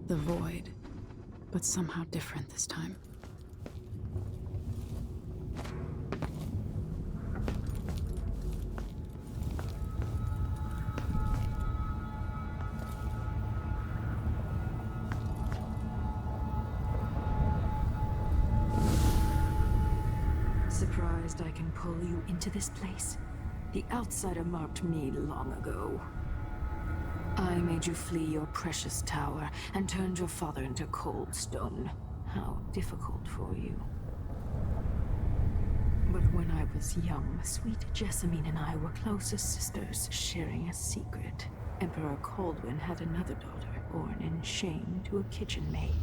The void, but somehow different this time. Surprised I can pull you into this place? The outsider marked me long ago. I made you flee your precious tower and turned your father into cold stone. How difficult for you. But when I was young, sweet Jessamine and I were close as sisters, sharing a secret. Emperor Kaldwin had another daughter, born in shame to a kitchen maid.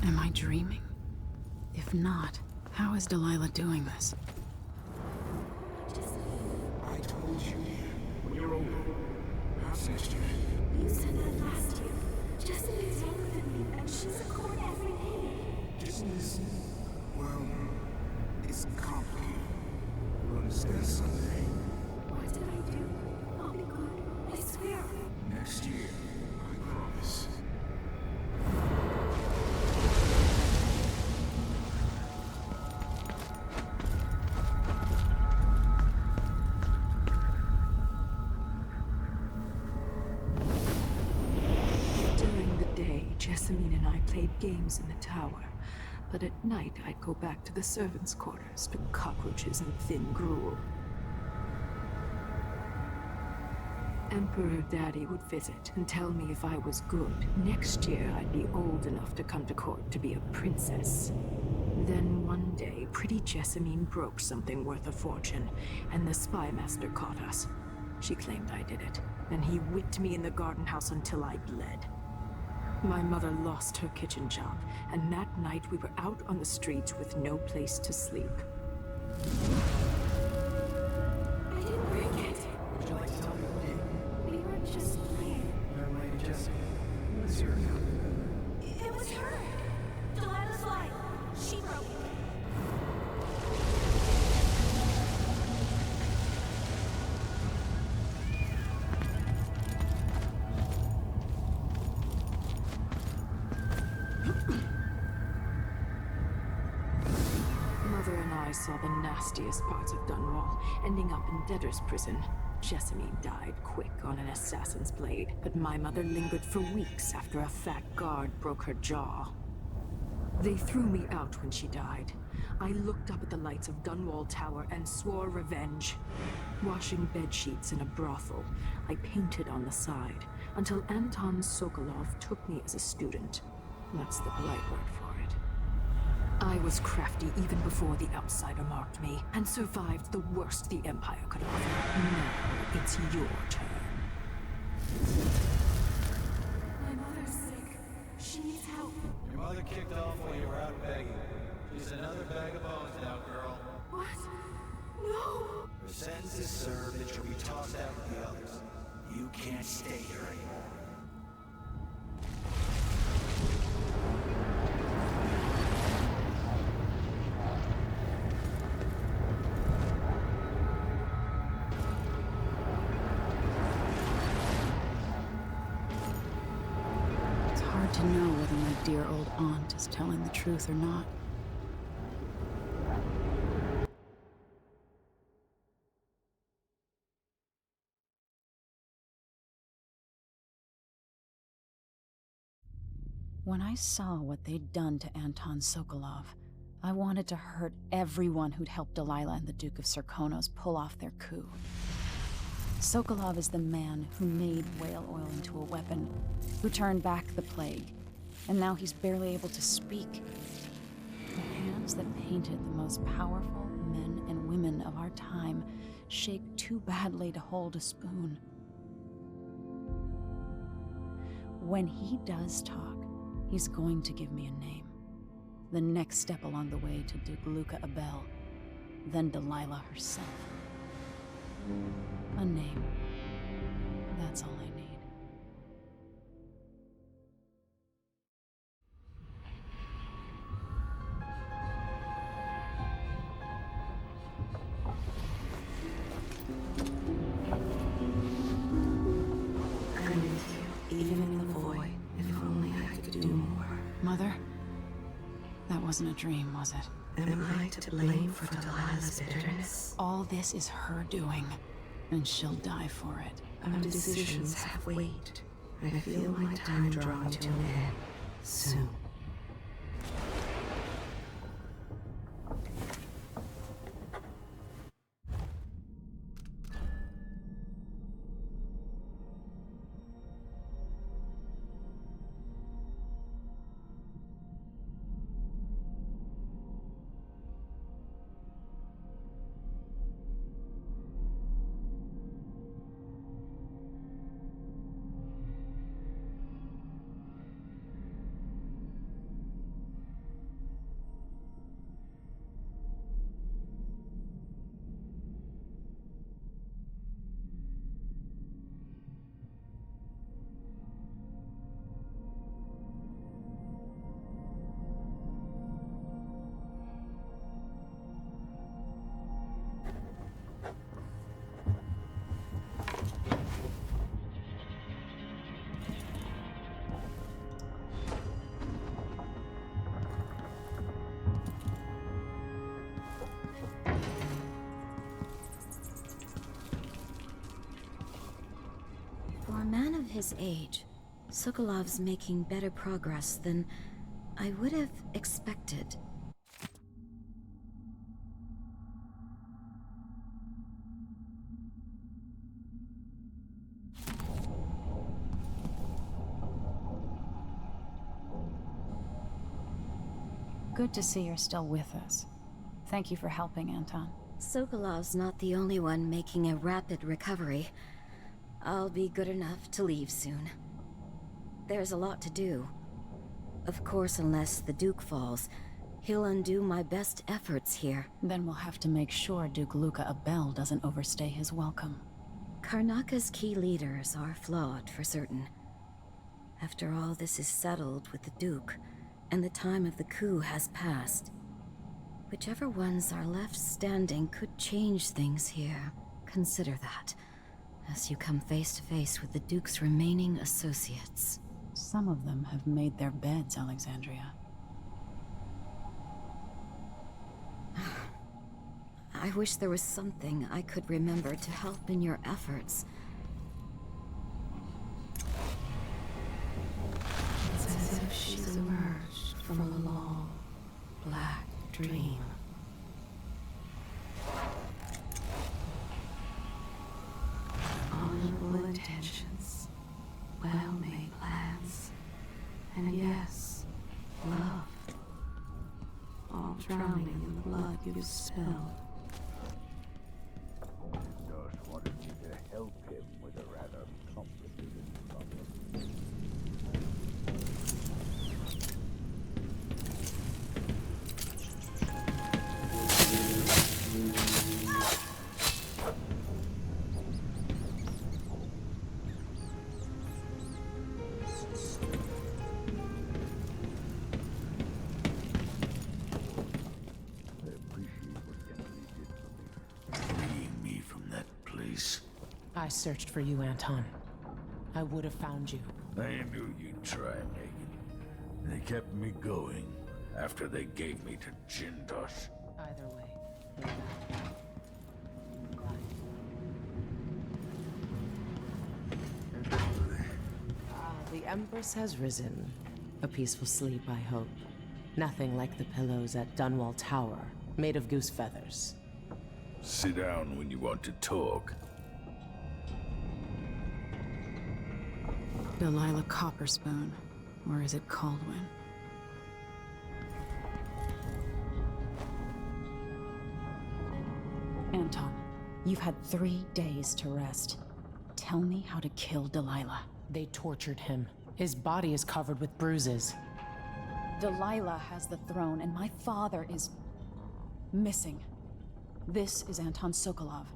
Am I dreaming? If not, how is Delilah doing this? I told you, when you're older, perhaps next year. You said that last year. Jessica's younger than me, and she's a court every day. Business, well, it's complicated. You'll understand someday. What did I do? I'll be good. I swear. Next year, I promise. Jessamine and I played games in the tower, but at night I'd go back to the servants' quarters to cockroaches and thin gruel. Emperor Daddy would visit and tell me if I was good. Next year I'd be old enough to come to court to be a princess. Then one day, pretty Jessamine broke something worth a fortune, and the spy master caught us. She claimed I did it, and he whipped me in the garden house until I bled. My mother lost her kitchen job, and that night we were out on the streets with no place to sleep. I didn't break it. Would you like to tell me what did? We were just playing. Young lady Jessie, who is your account? It was her. Delilah's lie. She broke it. Mother and I saw the nastiest parts of Dunwall, ending up in debtor's prison. Jessamine died quick on an assassin's blade, but my mother lingered for weeks after a fat guard broke her jaw. They threw me out when she died. I looked up at the lights of Dunwall Tower and swore revenge. Washing bedsheets in a brothel, I painted on the side, until Anton Sokolov took me as a student. That's the polite word for it. I was crafty even before the outsider marked me, and survived the worst the Empire could offer. Now it's your turn. My mother's sick. She needs help. Your mother kicked off while you were out begging. She's another bag of bones now, girl. What? No! Her sentence is served and she'll be tossed out with the others. You can't stay here anymore. It's hard to know whether my dear old aunt is telling the truth or not. When I saw what they'd done to Anton Sokolov, I wanted to hurt everyone who'd helped Delilah and the Duke of Serkonos pull off their coup. Sokolov is the man who made whale oil into a weapon, who turned back the plague, and now he's barely able to speak. The hands that painted the most powerful men and women of our time shake too badly to hold a spoon. When he does talk, he's going to give me a name. The next step along the way to Duke Luca Abel, then Delilah herself. A name. That's all I need. I'm with you, even in the void. wasn't a dream, was it? Am I to blame for Delilah's bitterness? All this is her doing, and she'll die for it. Our decisions have weight. I feel my time drawing to an end soon. For a man of his age, Sokolov's making better progress than I would have expected. Good to see you're still with us. Thank you for helping, Anton. Sokolov's not the only one making a rapid recovery. I'll be good enough to leave soon. There's a lot to do. Of course, unless the Duke falls, he'll undo my best efforts here. Then we'll have to make sure Duke Luca Abel doesn't overstay his welcome. Karnaka's key leaders are flawed, for certain. After all this is settled with the Duke, and the time of the coup has passed, whichever ones are left standing could change things here. Consider that, as you come face to face with the Duke's remaining associates. Some of them have made their beds, Alexandria. I wish there was something I could remember to help in your efforts. It's as if she's emerged from a long, black dream. Honorable intentions, well-made plans, and yes, love. All drowning in the blood you've spilled. Just wanted me to help him with a rather complicated problem. I appreciate what Emily did for me. Freeing me from that place. I searched for you, Anton. I would have found you. I knew you'd try, Megan. They kept me going after they gave me to Jindosh. Either way. The Empress has risen. A peaceful sleep, I hope. Nothing like the pillows at Dunwall Tower, made of goose feathers. Sit down when you want to talk. Delilah Copperspoon, or is it Caldwin? Anton, you've had 3 days to rest. Tell me how to kill Delilah. They tortured him. His body is covered with bruises. Delilah has the throne, and my father is missing. This is Anton Sokolov,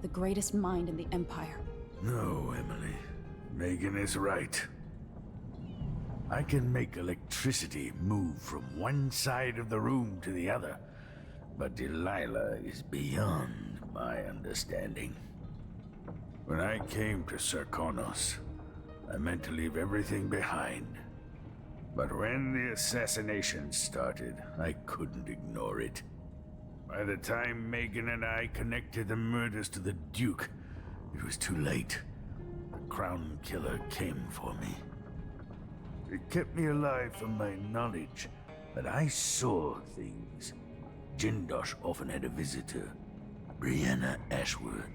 the greatest mind in the Empire. No, Emily. Megan is right. I can make electricity move from one side of the room to the other, but Delilah is beyond my understanding. When I came to Sarkonos, I meant to leave everything behind. But when the assassination started, I couldn't ignore it. By the time Megan and I connected the murders to the Duke, it was too late. The Crown Killer came for me. It kept me alive from my knowledge, but I saw things. Jindosh often had a visitor, Brianna Ashworth.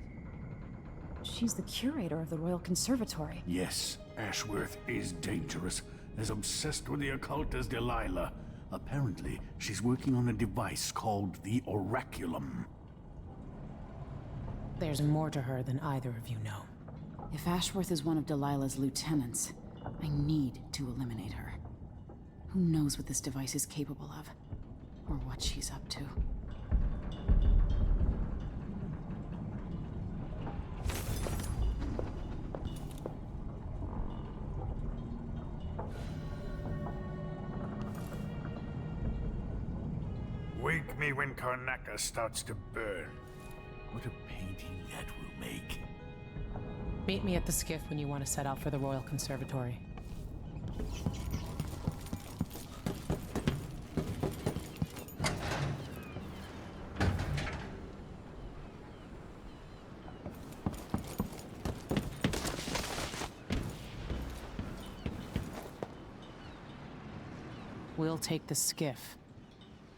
She's the curator of the Royal Conservatory. Yes, Ashworth is dangerous, as obsessed with the occult as Delilah. Apparently, she's working on a device called the Oraculum. There's more to her than either of you know. If Ashworth is one of Delilah's lieutenants, I need to eliminate her. Who knows what this device is capable of, or what she's up to. Wake me when Karnaca starts to burn. What a painting that will make. Meet me at the skiff when you want to set out for the Royal Conservatory. We'll take the skiff.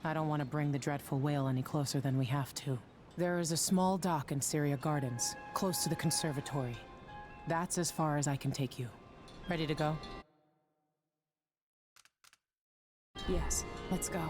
I don't want to bring the dreadful whale any closer than we have to. There is a small dock in Syria Gardens, close to the conservatory. That's as far as I can take you. Ready to go? Yes, let's go.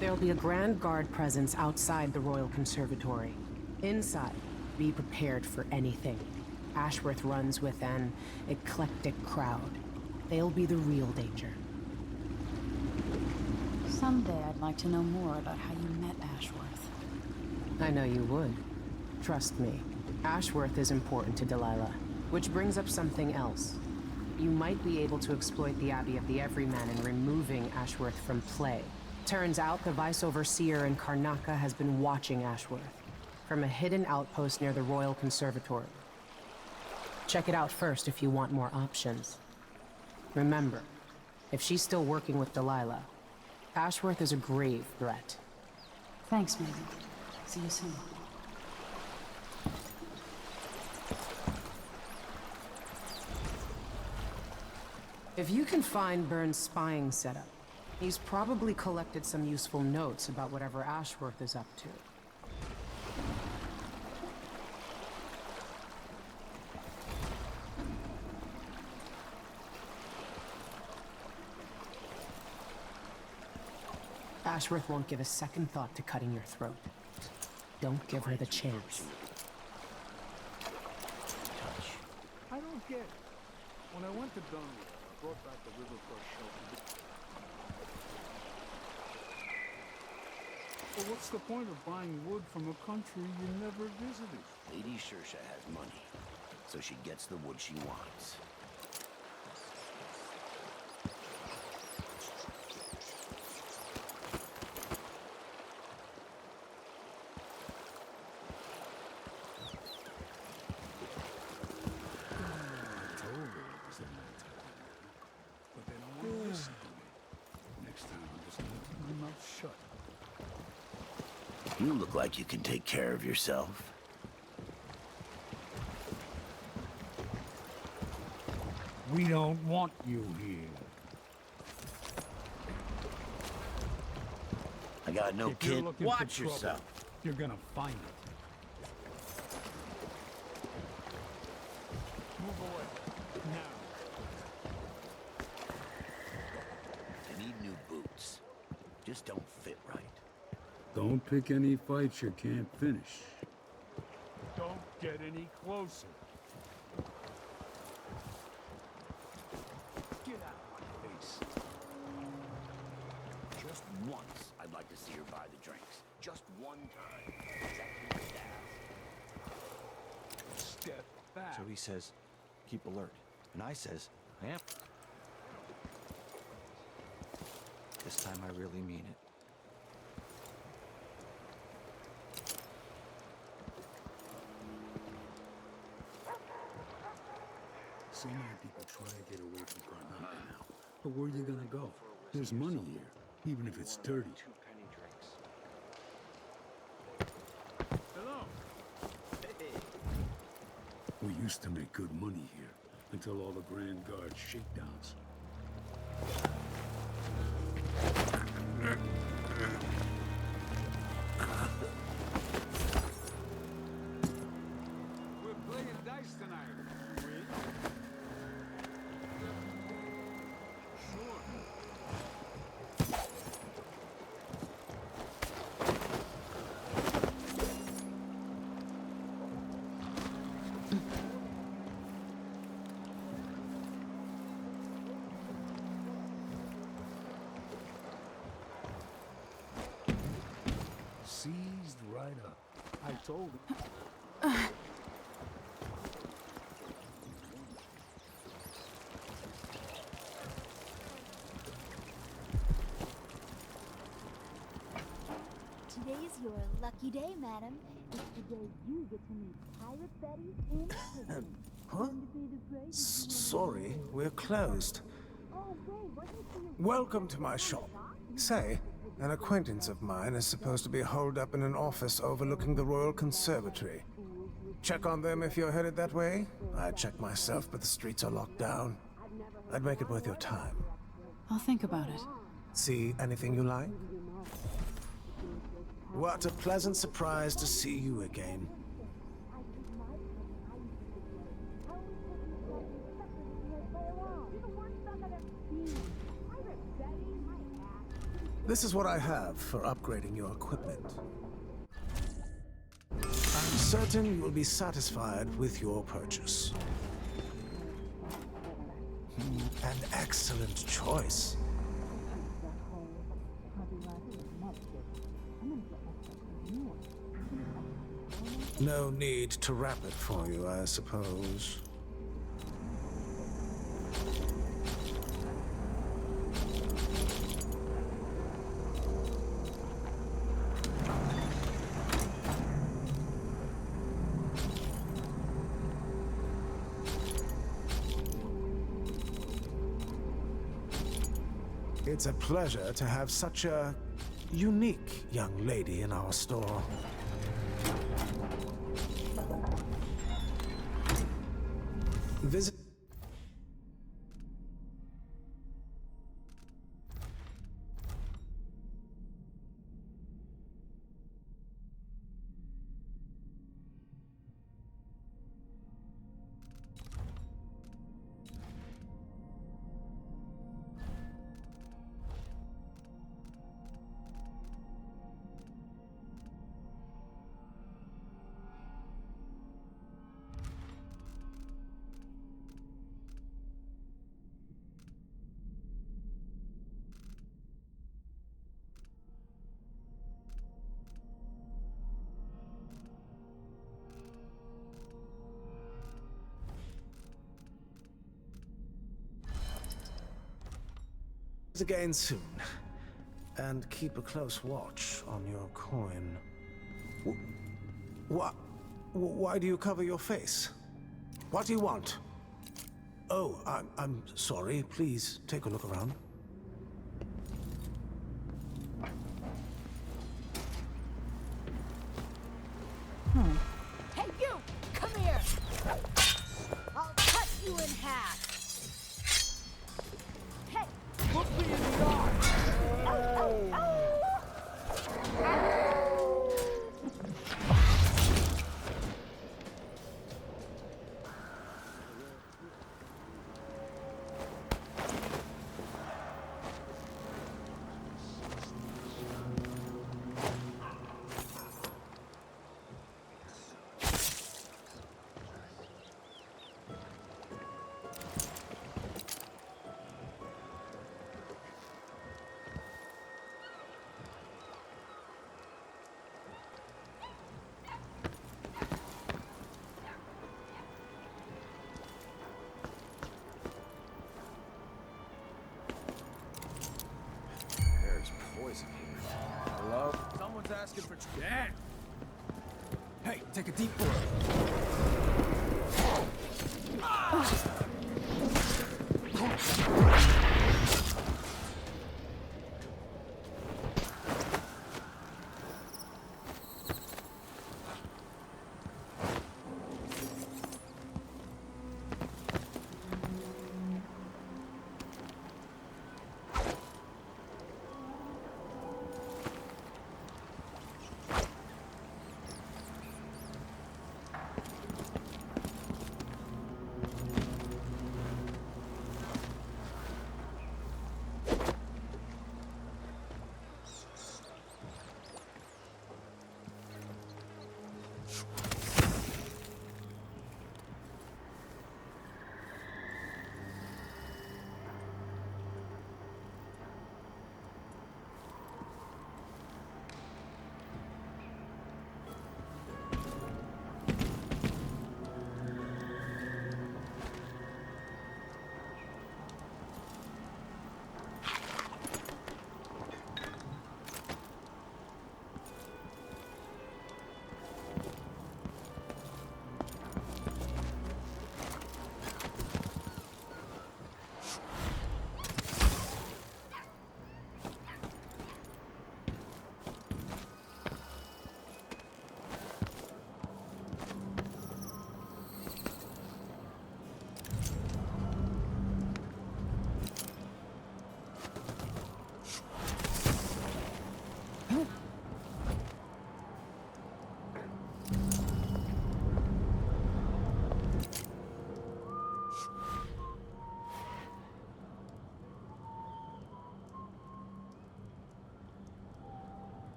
There'll be a Grand Guard presence outside the Royal Conservatory. Inside, be prepared for anything. Ashworth runs with an eclectic crowd. They'll be the real danger. Someday I'd like to know more about how you met Ashworth. I know you would. Trust me. Ashworth is important to Delilah. Which brings up something else. You might be able to exploit the Abbey of the Everyman in removing Ashworth from play. Turns out the Vice Overseer in Karnaca has been watching Ashworth from a hidden outpost near the Royal Conservatory. Check it out first if you want more options. Remember, if she's still working with Delilah, Ashworth is a grave threat. Thanks, Megan. See you soon. If you can find Byrne's spying setup, he's probably collected some useful notes about whatever Ashworth is up to. Ashworth won't give a second thought to cutting your throat. Don't give her the chance. I don't get it. When I went to Dunwich, I brought back the Rivercross shelter. Well, what's the point of buying wood from a country you never visited? Lady Shersha has money, so she gets the wood she wants. But they don't want to listen to me. Next time, I'm just going to keep my mouth shut. You look like you can take care of yourself. We don't want you here. I got no If you're kid. looking for Watch trouble, yourself. You're gonna find it. Move away. Now. I need new boots. Just don't fit right. Don't pick any fights you can't finish. Don't get any closer. like to see her buy the drinks. Just one time. Exactly like that. Step back. So he says, keep alert. And I says, I am. This time I really mean it. So many people try to get away from crime right now. But where are you gonna go? There's money here, even if it's dirty. 2 penny drinks. Hello. We used to make good money here, until all the Grand Guard shakedowns. We're playing dice tonight. We? Sure. Seized right up. I told him. Today's your lucky day, madam. It's the day you get to meet Pirate Betty in prison. Huh? Sorry, we're closed. Welcome to my shop. Say, an acquaintance of mine is supposed to be holed up in an office overlooking the Royal Conservatory. Check on them if you're headed that way. I'd check myself, but the streets are locked down. I'd make it worth your time. I'll think about it. See anything you like? What a pleasant surprise to see you again. This is what I have for upgrading your equipment. I'm certain you will be satisfied with your purchase. An excellent choice. No need to wrap it for you, I suppose. It's a pleasure to have such a unique young lady in our store. Visit. Again soon, and keep a close watch on your coin. Why do you cover your face? What do you want? Oh, I'm sorry. Please take a look around. Hey, you! Come here! I'll cut you in half! Hey! Look me in the eye! Oh, oh, asking for Dad. Hey, take a deep breath.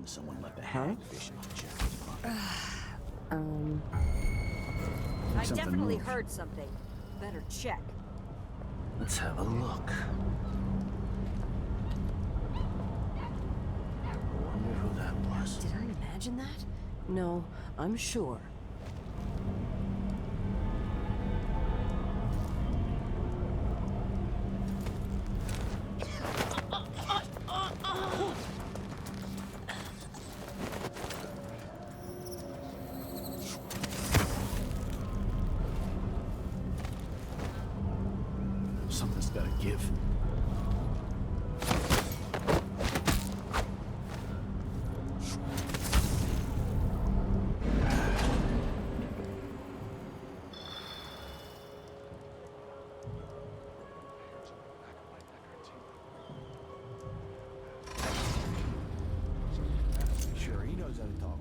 Someone left a hagfish in the jacket's pocket. I definitely heard something. Better check. Let's have a look. Wonder who that was. Did I imagine that? No, I'm sure. Something's gotta give. Sure, he knows how to talk.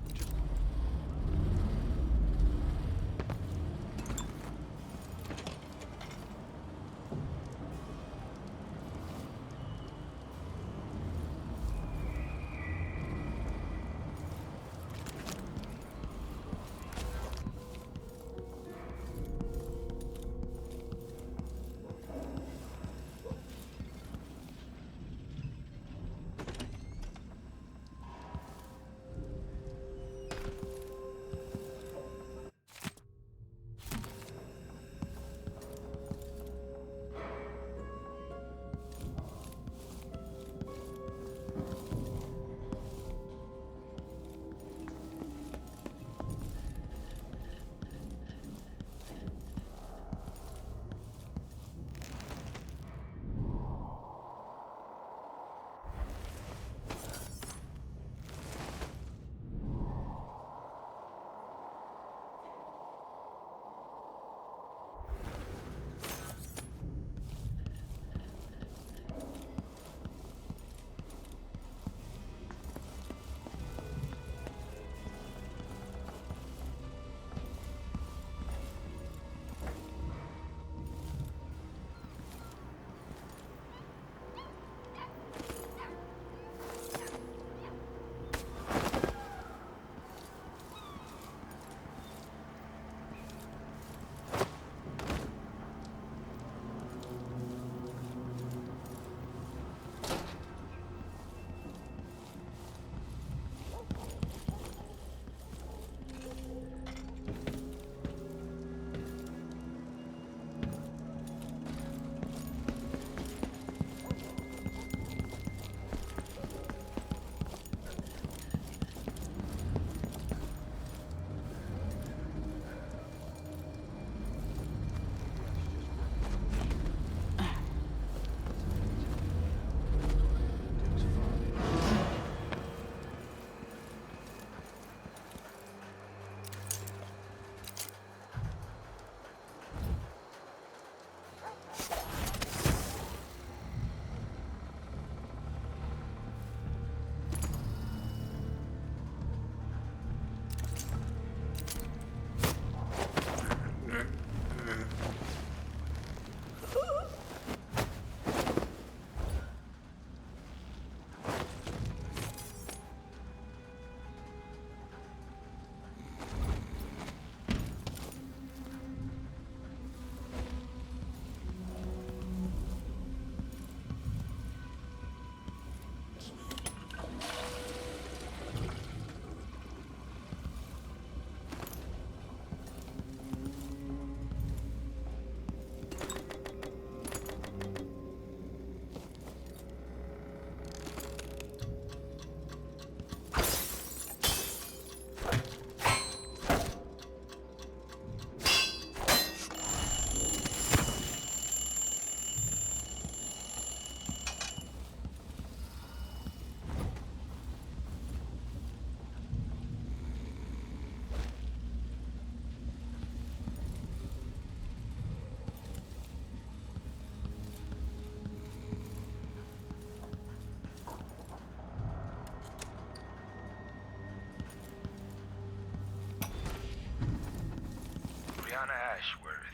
Brianna Ashworth,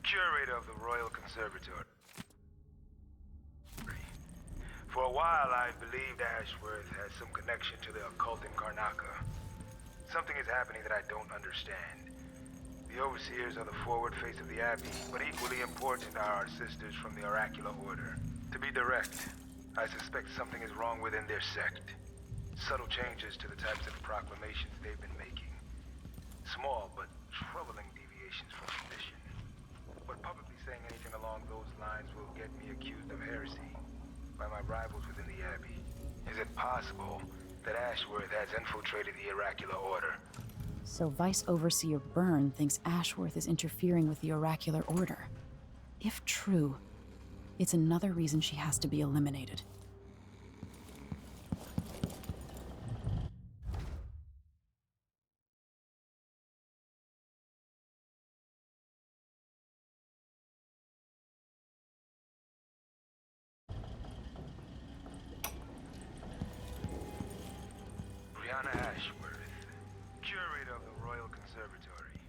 curator of the Royal Conservatory. For a while, I believed Ashworth has some connection to the occult in Karnaca. Something is happening that I don't understand. The Overseers are the forward face of the Abbey, but equally important are our sisters from the Oracular Order. To be direct, I suspect something is wrong within their sect. Subtle changes to the types of proclamations they've been making. Small but troubling deviations from tradition. But publicly saying anything along those lines will get me accused of heresy by my rivals within the Abbey. Is it possible that Ashworth has infiltrated the Oracular Order? So Vice Overseer Byrne thinks Ashworth is interfering with the Oracular Order. If true, it's another reason she has to be eliminated. Brianna Ashworth, curator of the Royal Conservatory.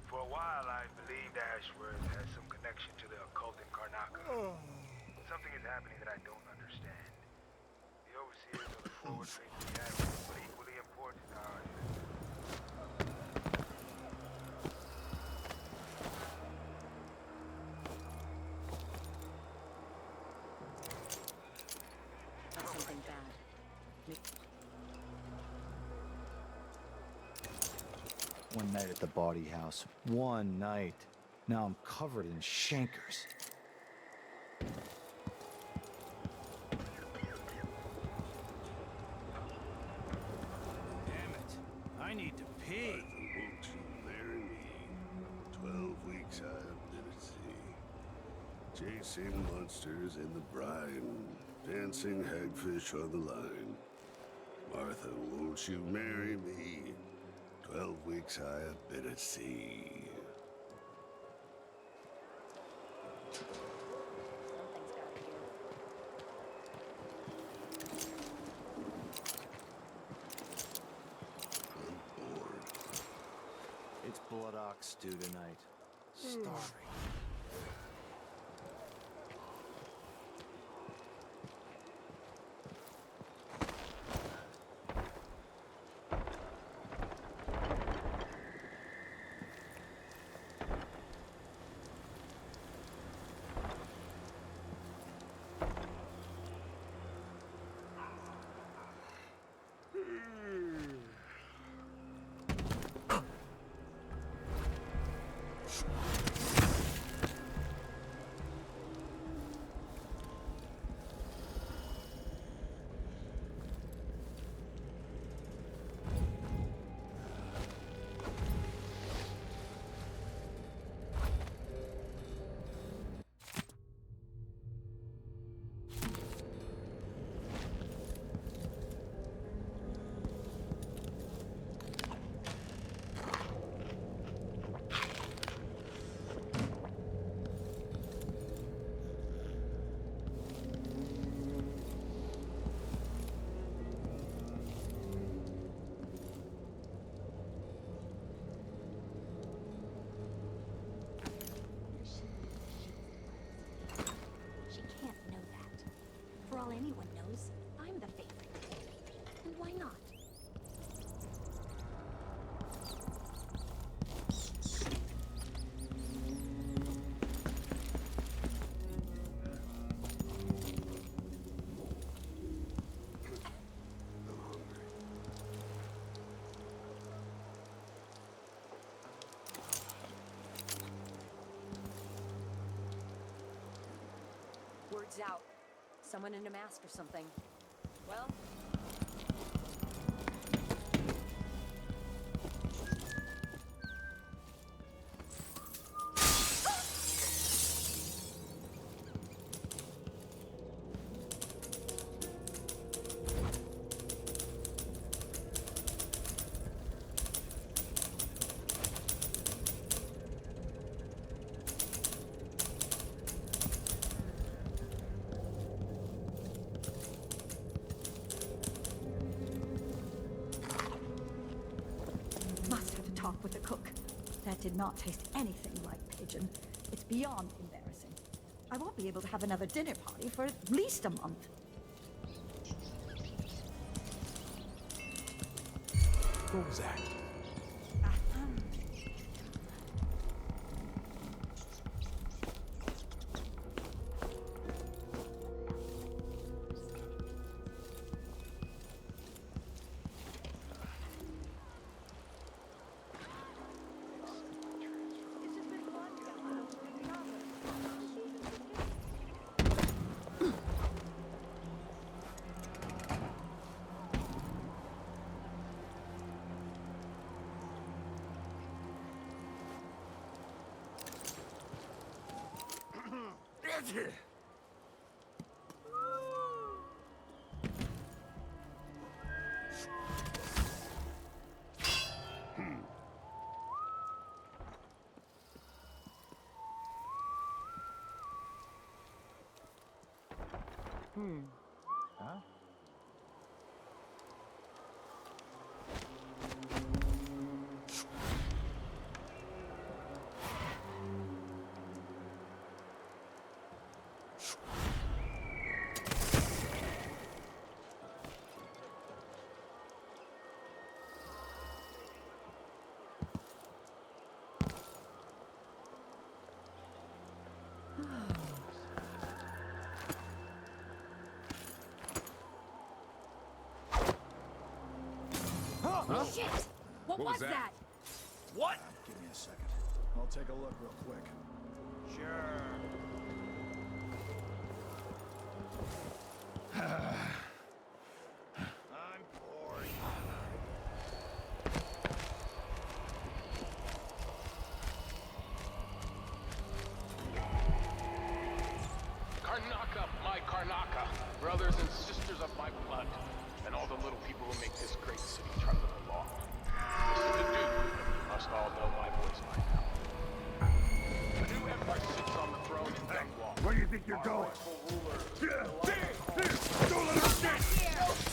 For a while, I believed Ashworth has some connection to the occult in Karnaca. Something is happening that I don't understand. The Overseers are the forward face of the Abbey, but equally important are... That's something bad. One night at the body house. One night. Now I'm covered in chancres. Damn it. I need to pee. Won't you marry me? 12 weeks I have been at sea. Chasing monsters in the brine. Dancing hagfish on the line. Martha, won't you marry me? 12 weeks I have been at sea. I'm bored. It's blood ox stew tonight. Starving. For all anyone knows, I'm the favorite. And why not? Word's out. Someone in a mask or something. Well... Must have to talk with the cook. That did not taste anything like pigeon. It's beyond embarrassing. I won't be able to have another dinner party for at least a month. What was that? Huh? Huh? Shit! What was that? What? Give me a second. I'll take a look real quick. Sure. I'm bored. Karnaka, my Karnaka, brothers and sisters of my blood, and all the little people who make this great city trundle along. This is the Duke. You must all know my voice by now. The new emperor sits on the throne in Dunwall. Where do you think you're going? Don't let him stand!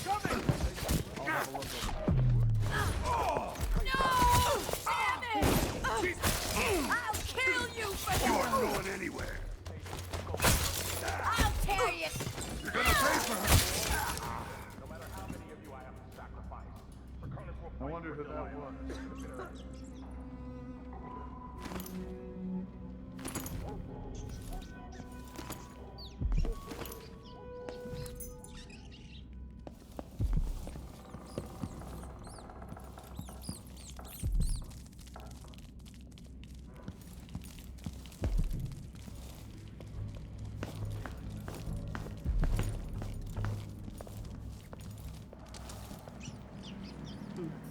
Coming! I'll have a look over. Oh! No! Damn it! I'll kill you for that! You aren't going anywhere. I'll tear you! You're gonna pay for her! No matter how many of you I have to sacrifice, Draconis will I wonder who that was.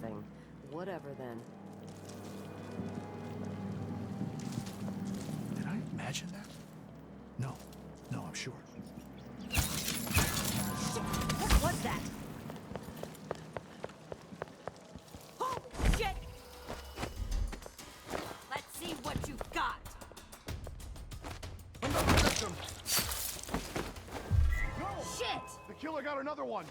Nothing. Whatever then. Did I imagine that? No. No, I'm sure. What was that? Oh, shit! Let's see what you've got. Another victim! No! Shit! The killer got another one!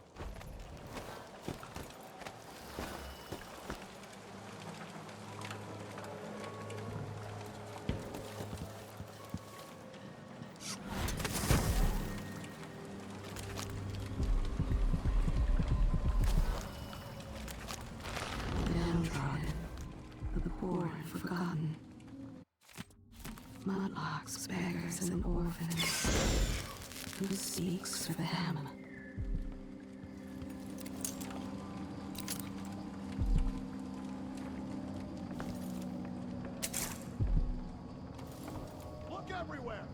Downtrodden, the poor and forgotten. Mudlarks, beggars, and orphans. Who seeks for them? Look everywhere!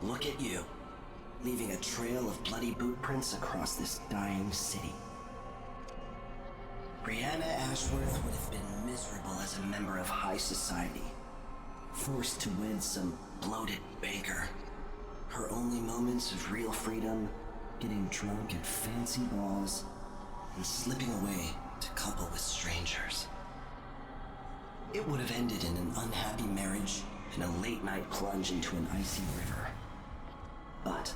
Look at you, leaving a trail of bloody boot prints across this dying city. Brianna Ashworth would have been miserable as a member of high society, forced to wed some bloated banker. Her only moments of real freedom, getting drunk at fancy balls, and slipping away to couple with strangers. It would have ended in an unhappy marriage and a late-night plunge into an icy river. But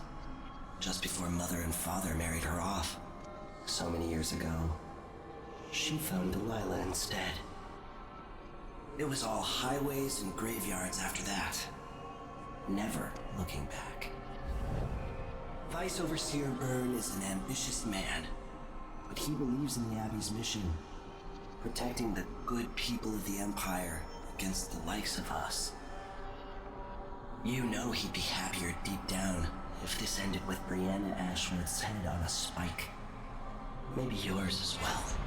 just before Mother and Father married her off, so many years ago, she found Delilah instead. It was all highways and graveyards after that, never looking back. Vice Overseer Byrne is an ambitious man, but he believes in the Abbey's mission, protecting the good people of the Empire against the likes of us. You know he'd be happier deep down if this ended with Brianna Ashworth's head on a spike. Maybe yours as well.